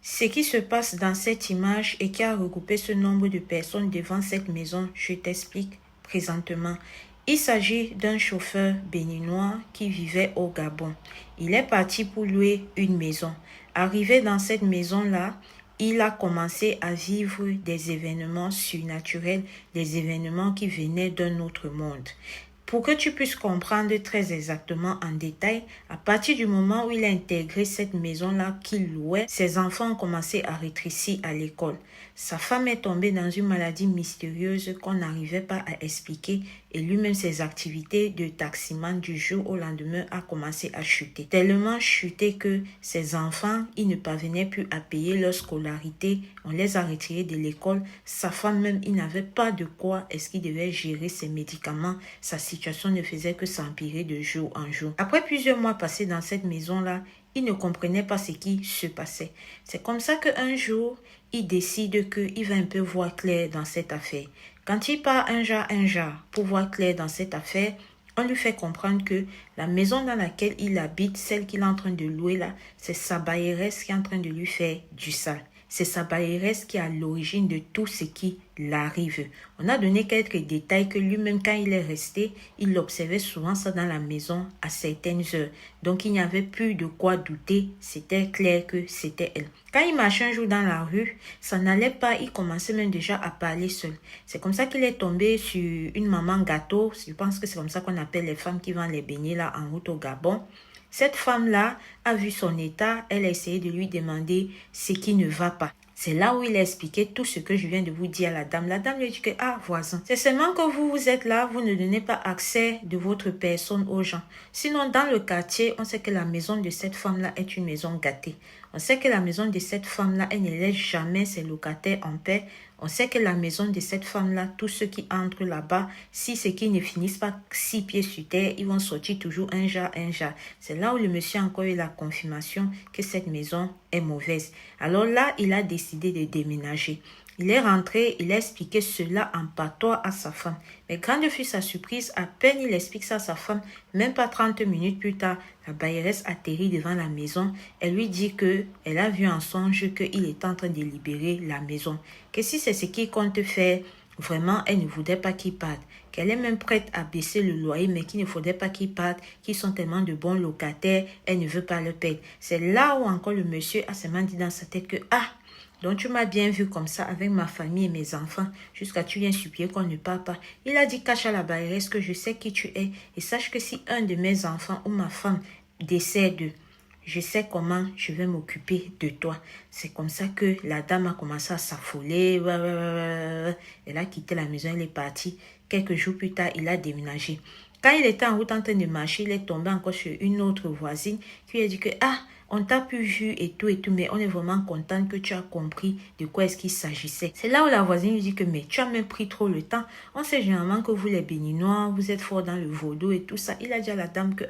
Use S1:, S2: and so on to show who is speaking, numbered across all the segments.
S1: Ce qui se passe dans cette image et qui a regroupé ce nombre de personnes devant cette maison, je t'explique présentement. Il s'agit d'un chauffeur béninois qui vivait au Gabon. Il est parti pour louer une maison. Arrivé dans cette maison-là, il a commencé à vivre des événements surnaturels, des événements qui venaient d'un autre monde. Pour que tu puisses comprendre très exactement en détail, à partir du moment où il a intégré cette maison-là qu'il louait, ses enfants ont commencé à rétrécir à l'école. Sa femme est tombée dans une maladie mystérieuse qu'on n'arrivait pas à expliquer et lui-même ses activités de taximan du jour au lendemain a commencé à chuter. Tellement chuté que ses enfants, ils ne parvenaient plus à payer leur scolarité. On les a retirés de l'école. Sa femme même, il n'avait pas de quoi est-ce qu'il devait gérer ses médicaments. Sa situation ne faisait que s'empirer de jour en jour. Après plusieurs mois passés dans cette maison-là, il ne comprenait pas ce qui se passait. C'est comme ça qu'un jour, il décide qu'il va un peu voir clair dans cette affaire. Quand il part un jour pour voir clair dans cette affaire, on lui fait comprendre que la maison dans laquelle il habite, celle qu'il est en train de louer là, c'est sa bailleresse qui est en train de lui faire du sale. C'est sa bailleresse qui est à l'origine de tout ce qui l'arrive. On a donné quelques détails que lui-même, quand il est resté, il observait souvent ça dans la maison à certaines heures. Donc, il n'y avait plus de quoi douter. C'était clair que c'était elle. Quand il marchait un jour dans la rue, ça n'allait pas. Il commençait même déjà à parler seul. C'est comme ça qu'il est tombé sur une maman gâteau. Je pense que c'est comme ça qu'on appelle les femmes qui vendent les beignets là en route au Gabon. Cette femme-là a vu son état, elle a essayé de lui demander ce qui ne va pas. C'est là où il a expliqué tout ce que je viens de vous dire à la dame. La dame lui a dit que, voisin, c'est seulement que vous êtes là, vous ne donnez pas accès de votre personne aux gens. Sinon, dans le quartier, on sait que la maison de cette femme-là est une maison gâtée. On sait que la maison de cette femme-là, elle ne laisse jamais ses locataires en paix. On sait que la maison de cette femme-là, tous ceux qui entrent là-bas, si ceux qui ne finissent pas 6 pieds sur terre, ils vont sortir toujours un jar. C'est là où le monsieur a encore eu la confirmation que cette maison est mauvaise. Alors là, il a décidé de déménager. Il est rentré, il a expliqué cela en patois à sa femme. Mais grande fut sa surprise, à peine il explique ça à sa femme, même pas 30 minutes plus tard, la bailleresse atterrit devant la maison. Elle lui dit que elle a vu en songe qu'il est en train de libérer la maison. Que si c'est ce qu'il compte faire, vraiment, elle ne voudrait pas qu'il parte. Qu'elle est même prête à baisser le loyer, mais qu'il ne faudrait pas qu'ils partent, qu'ils sont tellement de bons locataires, elle ne veut pas le perdre. C'est là où encore le monsieur a seulement dit dans sa tête que, donc tu m'as bien vu comme ça avec ma famille et mes enfants jusqu'à tu viens supplier qu'on ne parte pas. Il a dit cache à la bailleresse que je sais qui tu es et sache que si un de mes enfants ou ma femme décède, je sais comment je vais m'occuper de toi. C'est comme ça que la dame a commencé à s'affoler. Elle a quitté la maison, elle est partie. Quelques jours plus tard, il a déménagé. Quand il était en route en train de marcher, il est tombé encore sur une autre voisine qui lui a dit que on t'a pu vu et tout, mais on est vraiment content que tu as compris de quoi est-ce qu'il s'agissait. C'est là où la voisine lui dit que mais tu as même pris trop le temps. On sait généralement que vous les béninois, vous êtes forts dans le vaudou et tout ça. Il a dit à la dame que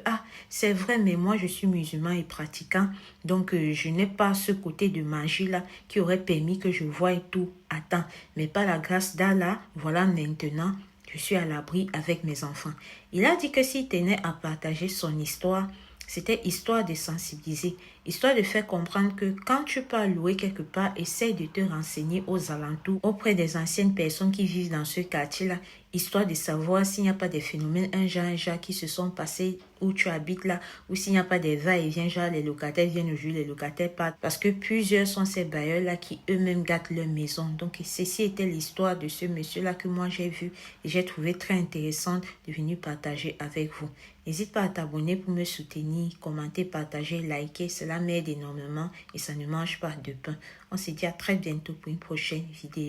S1: c'est vrai, mais moi je suis musulman et pratiquant, donc je n'ai pas ce côté de magie là qui aurait permis que je voie tout à temps. Mais par la grâce d'Allah, voilà maintenant, je suis à l'abri avec mes enfants. Il a dit que s'il tenait à partager son histoire, c'était histoire de sensibiliser, histoire de faire comprendre que quand tu pars louer quelque part, essaye de te renseigner aux alentours, auprès des anciennes personnes qui vivent dans ce quartier-là, histoire de savoir s'il n'y a pas des phénomènes un genre qui se sont passés où tu habites là, ou s'il n'y a pas des va-et-vient, genre les locataires viennent au jour, les locataires partent, parce que plusieurs sont ces bailleurs-là qui eux-mêmes gâtent leur maison. Donc ceci était l'histoire de ce monsieur-là que moi j'ai vu et j'ai trouvé très intéressante de venir partager avec vous. N'hésite pas à t'abonner pour me soutenir, commenter, partager, liker, cela m'aide énormément et ça ne mange pas de pain. On se dit à très bientôt pour une prochaine vidéo.